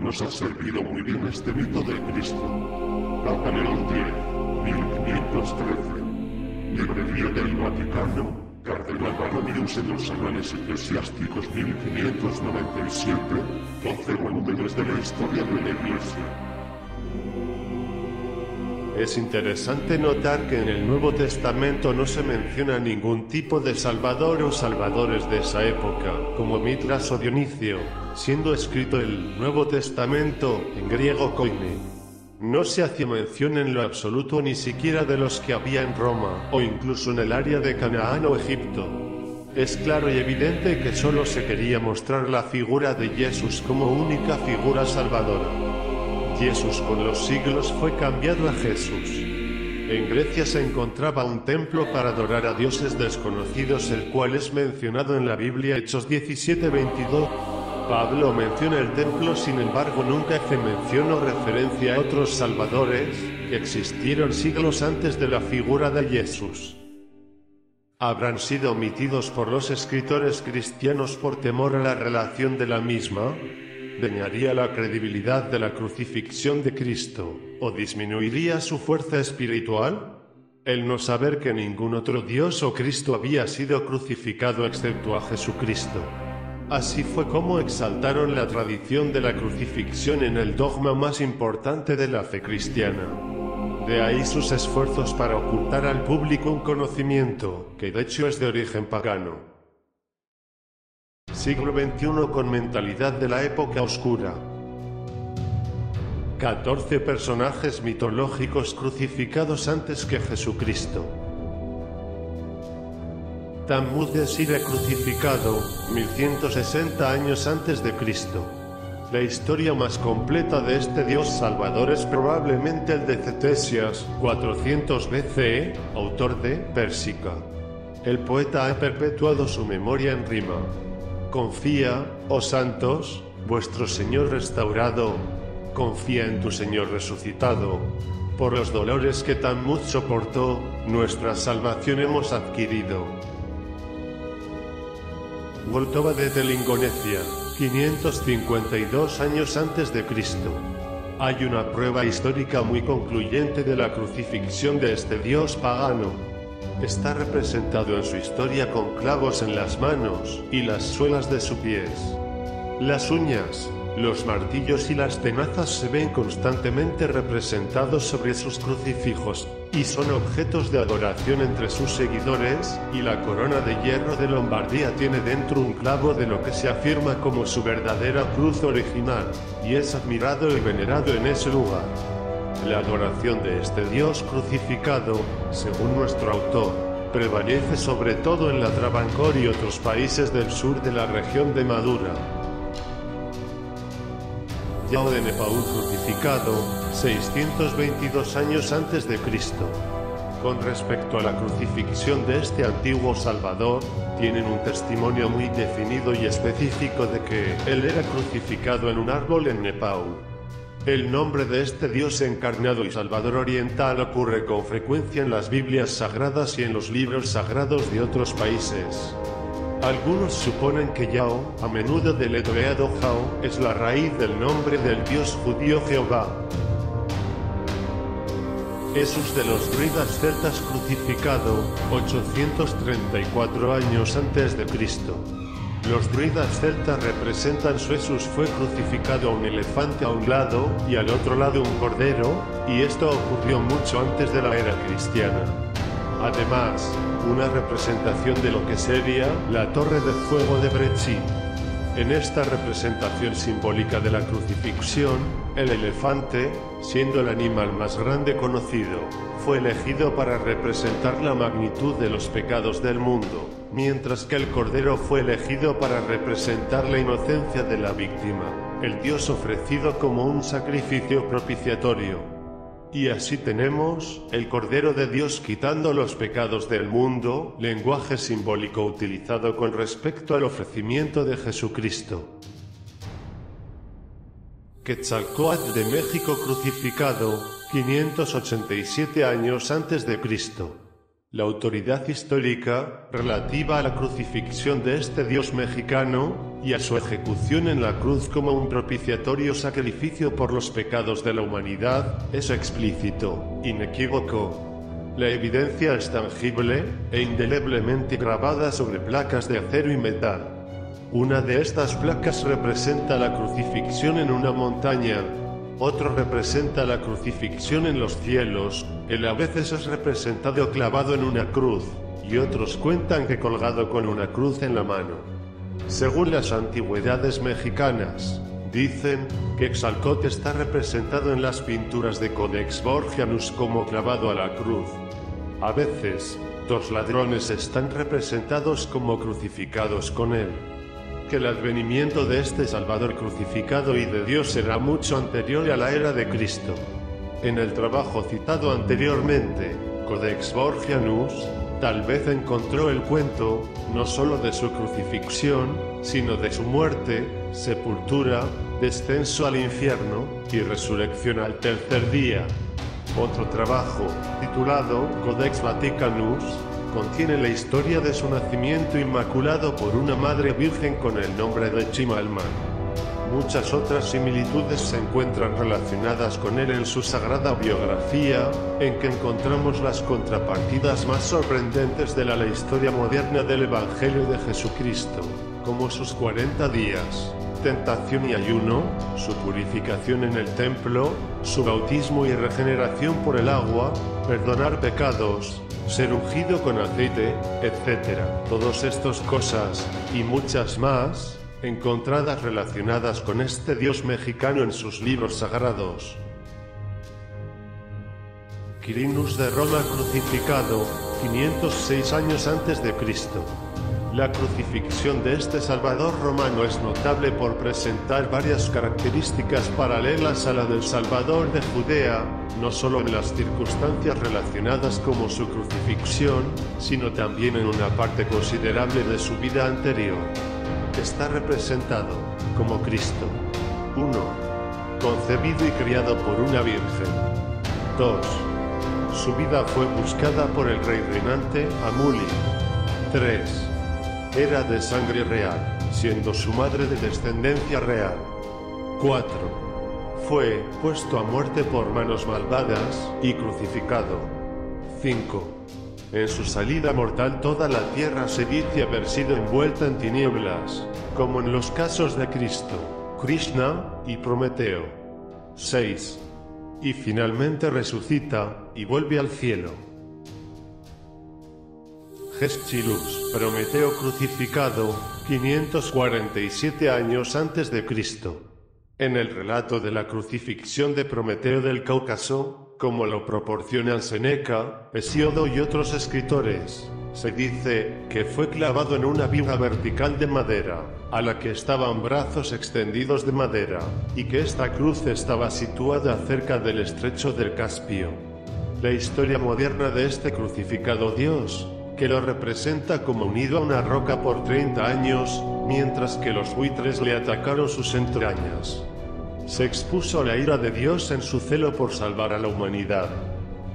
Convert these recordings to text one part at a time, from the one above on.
nos ha servido muy bien este mito de Cristo. Papa León X, 1513. Librería del Vaticano, Cardenal Barromius en los Anales Eclesiásticos 1597, 12 volúmenes de la historia de la Iglesia. Es interesante notar que en el Nuevo Testamento no se menciona ningún tipo de salvador o salvadores de esa época, como Mitras o Dionisio, siendo escrito el Nuevo Testamento en griego koine. No se hacía mención en lo absoluto ni siquiera de los que había en Roma, o incluso en el área de Canaán o Egipto. Es claro y evidente que solo se quería mostrar la figura de Jesús como única figura salvadora. Jesús con los siglos fue cambiado a Jesús. En Grecia se encontraba un templo para adorar a dioses desconocidos, el cual es mencionado en la Biblia Hechos 17:22. Pablo menciona el templo, sin embargo nunca hace mención o referencia a otros salvadores que existieron siglos antes de la figura de Jesús. ¿Habrán sido omitidos por los escritores cristianos por temor a la relación de la misma? ¿Dañaría la credibilidad de la crucifixión de Cristo, o disminuiría su fuerza espiritual? El no saber que ningún otro Dios o Cristo había sido crucificado excepto a Jesucristo. Así fue como exaltaron la tradición de la crucifixión en el dogma más importante de la fe cristiana. De ahí sus esfuerzos para ocultar al público un conocimiento, que de hecho es de origen pagano. Siglo XXI con mentalidad de la época oscura. 14 personajes mitológicos crucificados antes que Jesucristo. Tammuz de Sire crucificado, 1160 años antes de Cristo. La historia más completa de este dios salvador es probablemente el de Ctesias, 400 BCE, autor de Pérsica. El poeta ha perpetuado su memoria en rima. Confía, oh santos, vuestro Señor restaurado, confía en tu Señor resucitado. Por los dolores que Tammuz soportó, nuestra salvación hemos adquirido. Voltova de Telingonecia, 552 años antes de Cristo. Hay una prueba histórica muy concluyente de la crucifixión de este dios pagano. Está representado en su historia con clavos en las manos y las suelas de sus pies. Las uñas, los martillos y las tenazas se ven constantemente representados sobre sus crucifijos, y son objetos de adoración entre sus seguidores, y la corona de hierro de Lombardía tiene dentro un clavo de lo que se afirma como su verdadera cruz original, y es admirado y venerado en ese lugar. La adoración de este dios crucificado, según nuestro autor, prevalece sobre todo en la Travancore y otros países del sur de la región de Madura. Yao de Nepaul crucificado, 622 años antes de Cristo. Con respecto a la crucifixión de este antiguo salvador, tienen un testimonio muy definido y específico de que él era crucificado en un árbol en Nepal. El nombre de este dios encarnado y salvador oriental ocurre con frecuencia en las Biblias sagradas y en los libros sagrados de otros países. Algunos suponen que Yao, a menudo del hebreado Jao, es la raíz del nombre del dios judío Jehová. Jesús de los druidas celtas crucificado, 834 años antes de Cristo. Los druidas celtas representan su Jesús fue crucificado a un elefante a un lado y al otro lado un cordero, y esto ocurrió mucho antes de la era cristiana. Además, una representación de lo que sería la Torre de Fuego de Brechí. En esta representación simbólica de la crucifixión, el elefante, siendo el animal más grande conocido, fue elegido para representar la magnitud de los pecados del mundo, mientras que el cordero fue elegido para representar la inocencia de la víctima, el dios ofrecido como un sacrificio propiciatorio. Y así tenemos el Cordero de Dios quitando los pecados del mundo, lenguaje simbólico utilizado con respecto al ofrecimiento de Jesucristo. Quetzalcóatl de México crucificado, 587 años antes de Cristo. La autoridad histórica, relativa a la crucifixión de este dios mexicano, y a su ejecución en la cruz como un propiciatorio sacrificio por los pecados de la humanidad, es explícito, inequívoco. La evidencia es tangible e indeleblemente grabada sobre placas de acero y metal. Una de estas placas representa la crucifixión en una montaña, otro representa la crucifixión en los cielos, él a veces es representado clavado en una cruz, y otros cuentan que colgado con una cruz en la mano. Según las antigüedades mexicanas, dicen que Quetzalcóatl está representado en las pinturas de Codex Borgianus como clavado a la cruz. A veces, dos ladrones están representados como crucificados con él. Que el advenimiento de este Salvador crucificado y de Dios será mucho anterior a la era de Cristo. En el trabajo citado anteriormente, Codex Borgianus, tal vez encontró el cuento, no solo de su crucifixión, sino de su muerte, sepultura, descenso al infierno, y resurrección al tercer día. Otro trabajo, titulado Codex Vaticanus, contiene la historia de su nacimiento inmaculado por una madre virgen con el nombre de Chimalman. Muchas otras similitudes se encuentran relacionadas con él en su sagrada biografía, en que encontramos las contrapartidas más sorprendentes de la historia moderna del Evangelio de Jesucristo, como sus 40 días, tentación y ayuno, su purificación en el templo, su bautismo y regeneración por el agua, perdonar pecados, ser ungido con aceite, etc. Todas estas cosas, y muchas más, encontradas relacionadas con este dios mexicano en sus libros sagrados. Quirinus de Roma crucificado, 506 años antes de Cristo. La crucifixión de este Salvador romano es notable por presentar varias características paralelas a la del Salvador de Judea, no solo en las circunstancias relacionadas como su crucifixión, sino también en una parte considerable de su vida anterior. Está representado como Cristo. 1. Concebido y criado por una virgen. 2. Su vida fue buscada por el rey reinante Amuli. 3. Era de sangre real, siendo su madre de descendencia real. 4. Fue puesto a muerte por manos malvadas y crucificado. 5. En su salida mortal toda la tierra se dice haber sido envuelta en tinieblas, como en los casos de Cristo, Krishna y Prometeo. 6. Y finalmente resucita y vuelve al cielo. Gestchilus, Prometeo crucificado, 547 años antes de Cristo. En el relato de la crucifixión de Prometeo del Cáucaso, como lo proporcionan Seneca, Hesíodo y otros escritores, se dice que fue clavado en una viga vertical de madera, a la que estaban brazos extendidos de madera, y que esta cruz estaba situada cerca del estrecho del Caspio. La historia moderna de este crucificado Dios, que lo representa como unido a una roca por 30 años, mientras que los buitres le atacaron sus entrañas. Se expuso a la ira de Dios en su celo por salvar a la humanidad.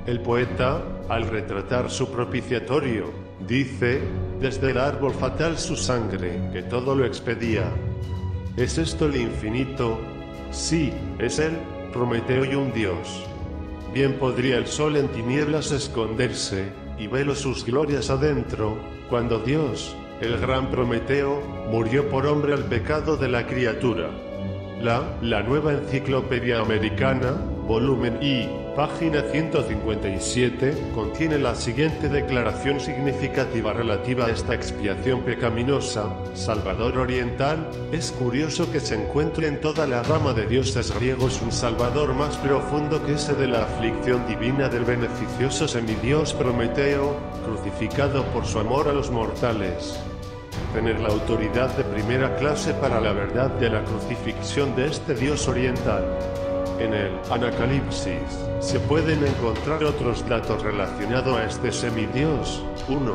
El poeta, al retratar su propiciatorio, dice, desde el árbol fatal su sangre, que todo lo expedía. ¿Es esto el infinito? Sí, es él, Prometeo y un dios. Bien podría el sol en tinieblas esconderse, y velo sus glorias adentro, cuando Dios, el gran Prometeo, murió por hombre al pecado de la criatura. La Nueva Enciclopedia Americana, volumen I, página 157, contiene la siguiente declaración significativa relativa a esta expiación pecaminosa. Salvador oriental, es curioso que se encuentre en toda la rama de dioses griegos un salvador más profundo que ese de la aflicción divina del beneficioso semidios Prometeo, crucificado por su amor a los mortales. Tener la autoridad de primera clase para la verdad de la crucifixión de este dios oriental. En el Anacalipsis se pueden encontrar otros datos relacionados a este semidios. 1.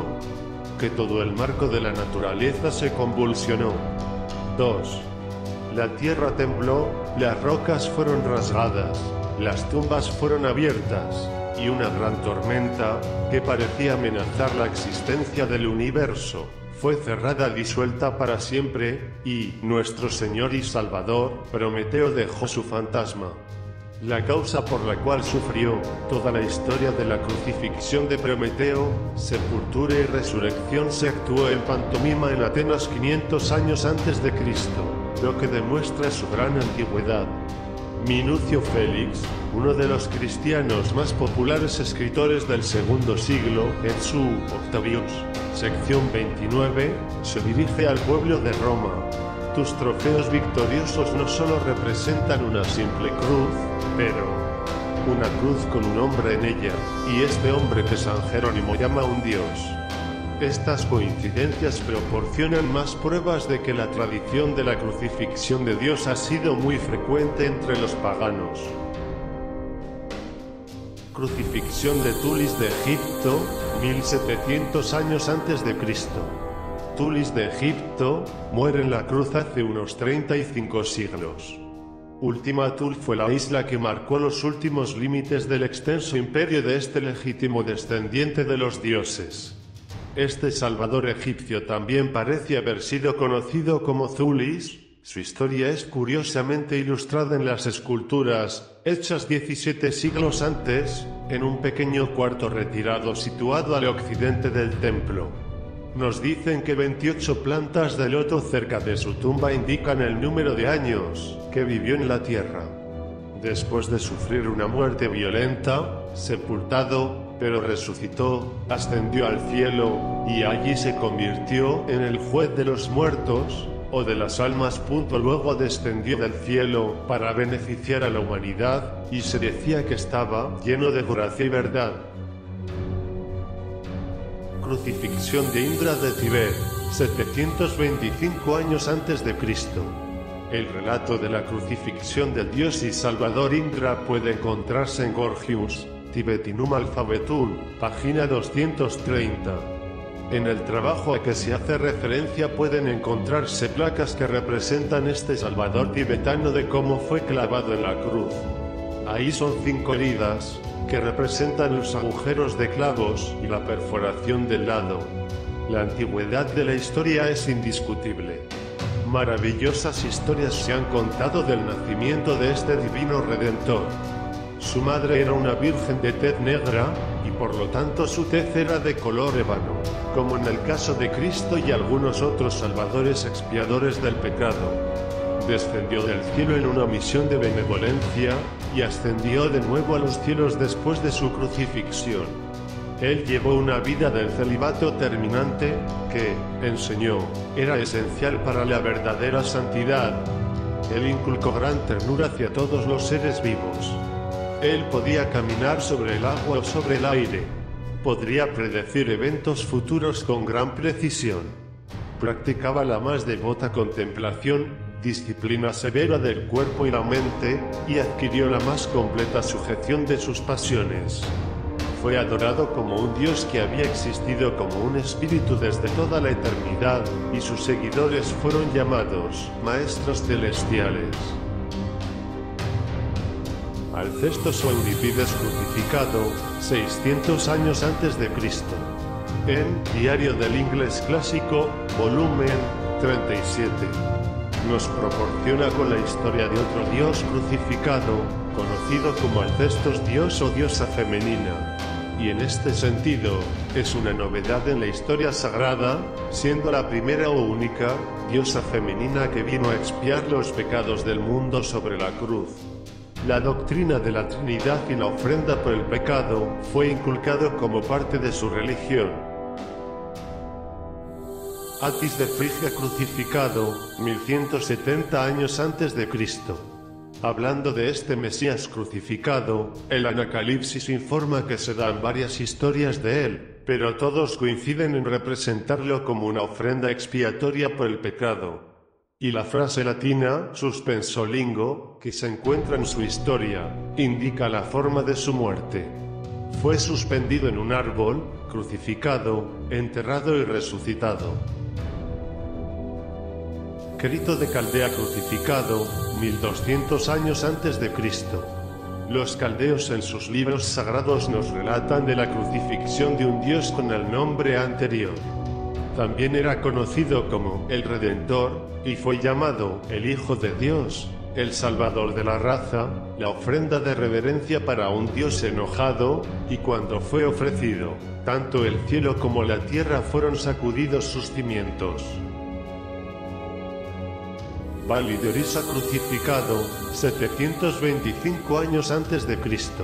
Que todo el marco de la naturaleza se convulsionó. 2. La tierra tembló, las rocas fueron rasgadas, las tumbas fueron abiertas, y una gran tormenta, que parecía amenazar la existencia del universo, fue cerrada, disuelta para siempre, y nuestro Señor y Salvador, Prometeo, dejó su fantasma. La causa por la cual sufrió toda la historia de la crucifixión de Prometeo, sepultura y resurrección se actuó en pantomima en Atenas 500 años antes de Cristo, lo que demuestra su gran antigüedad. Minucio Félix, uno de los cristianos más populares escritores del segundo siglo, en su Octavius, sección 29, se dirige al pueblo de Roma. Tus trofeos victoriosos no solo representan una simple cruz, pero una cruz con un hombre en ella, y este hombre que San Jerónimo llama un dios. Estas coincidencias proporcionan más pruebas de que la tradición de la crucifixión de Dios ha sido muy frecuente entre los paganos. Crucifixión de Tulis de Egipto, 1700 años antes de Cristo. Tulis de Egipto muere en la cruz hace unos 35 siglos. Ultima Thule fue la isla que marcó los últimos límites del extenso imperio de este legítimo descendiente de los dioses. Este salvador egipcio también parece haber sido conocido como Zulis. Su historia es curiosamente ilustrada en las esculturas, hechas 17 siglos antes, en un pequeño cuarto retirado situado al occidente del templo. Nos dicen que 28 plantas de loto cerca de su tumba indican el número de años que vivió en la tierra. Después de sufrir una muerte violenta, sepultado, pero resucitó, ascendió al cielo, y allí se convirtió en el juez de los muertos, o de las almas. Luego descendió del cielo para beneficiar a la humanidad, y se decía que estaba lleno de gracia y verdad. Crucifixión de Indra de Tibet, 725 años antes de Cristo. El relato de la crucifixión del dios y salvador Indra puede encontrarse en Gorgias, Tibetinum Alphabetum, página 230. En el trabajo a que se hace referencia pueden encontrarse placas que representan este salvador tibetano de cómo fue clavado en la cruz. Ahí son 5 heridas, que representan los agujeros de clavos y la perforación del lado. La antigüedad de la historia es indiscutible. Maravillosas historias se han contado del nacimiento de este divino redentor. Su madre era una virgen de tez negra, y por lo tanto su tez era de color ébano, como en el caso de Cristo y algunos otros salvadores expiadores del pecado. Descendió del cielo en una misión de benevolencia, y ascendió de nuevo a los cielos después de su crucifixión. Él llevó una vida del celibato terminante, que, enseñó, era esencial para la verdadera santidad. Él inculcó gran ternura hacia todos los seres vivos. Él podía caminar sobre el agua o sobre el aire. Podría predecir eventos futuros con gran precisión. Practicaba la más devota contemplación, disciplina severa del cuerpo y la mente, y adquirió la más completa sujeción de sus pasiones. Fue adorado como un Dios que había existido como un espíritu desde toda la eternidad, y sus seguidores fueron llamados maestros celestiales. Alcestos o Euripides crucificado, 600 años antes de Cristo. En Diario del Inglés Clásico, volumen 37. Nos proporciona con la historia de otro dios crucificado, conocido como Alcestos, dios o diosa femenina. Y en este sentido, es una novedad en la historia sagrada, siendo la primera o única diosa femenina que vino a expiar los pecados del mundo sobre la cruz. La doctrina de la Trinidad y la ofrenda por el pecado fue inculcado como parte de su religión. Atis de Frigia crucificado, 1170 años antes de Cristo. Hablando de este Mesías crucificado, el Anacalipsis informa que se dan varias historias de él, pero todos coinciden en representarlo como una ofrenda expiatoria por el pecado. Y la frase latina, suspenso lingo, que se encuentra en su historia, indica la forma de su muerte. Fue suspendido en un árbol, crucificado, enterrado y resucitado. Crito de Caldea crucificado, 1200 años antes de Cristo. Los caldeos en sus libros sagrados nos relatan de la crucifixión de un dios con el nombre anterior. También era conocido como el Redentor, y fue llamado el Hijo de Dios, el Salvador de la raza, la ofrenda de reverencia para un Dios enojado, y cuando fue ofrecido, tanto el cielo como la tierra fueron sacudidos sus cimientos. Bali de Orissa crucificado, 725 años antes de Cristo.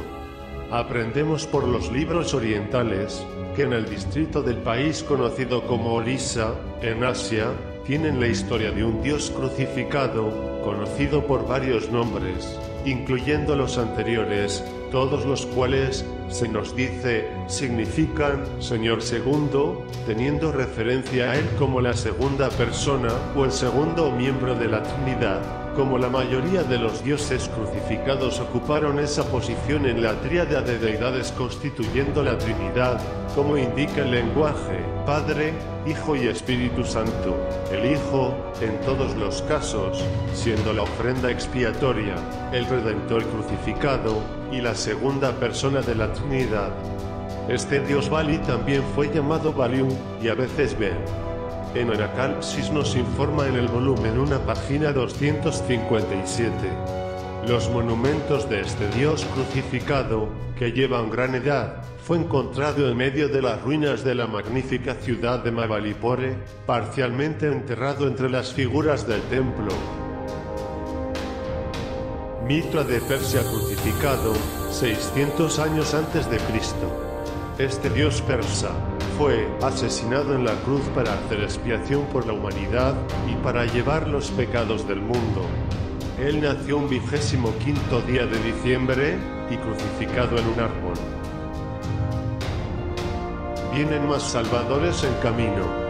Aprendemos por los libros orientales, que en el distrito del país conocido como Orissa, en Asia, tienen la historia de un dios crucificado, conocido por varios nombres, incluyendo los anteriores, todos los cuales, se nos dice, significan Señor segundo, teniendo referencia a él como la segunda persona o el segundo miembro de la Trinidad. Como la mayoría de los dioses crucificados ocuparon esa posición en la tríada de deidades constituyendo la Trinidad, como indica el lenguaje, Padre, Hijo y Espíritu Santo. El Hijo, en todos los casos, siendo la ofrenda expiatoria, el Redentor crucificado, y la segunda persona de la Trinidad. Este dios Bali también fue llamado Baliu, y a veces Ben. En Anacalpsis nos informa en el volumen 1 página 257. Los monumentos de este dios crucificado, que lleva una gran edad, fue encontrado en medio de las ruinas de la magnífica ciudad de Mabalipore, parcialmente enterrado entre las figuras del templo. Mitra de Persia crucificado, 600 años antes de Cristo. Este dios persa fue asesinado en la cruz para hacer expiación por la humanidad y para llevar los pecados del mundo. Él nació un 25º día de diciembre y crucificado en un árbol. Vienen más salvadores en camino.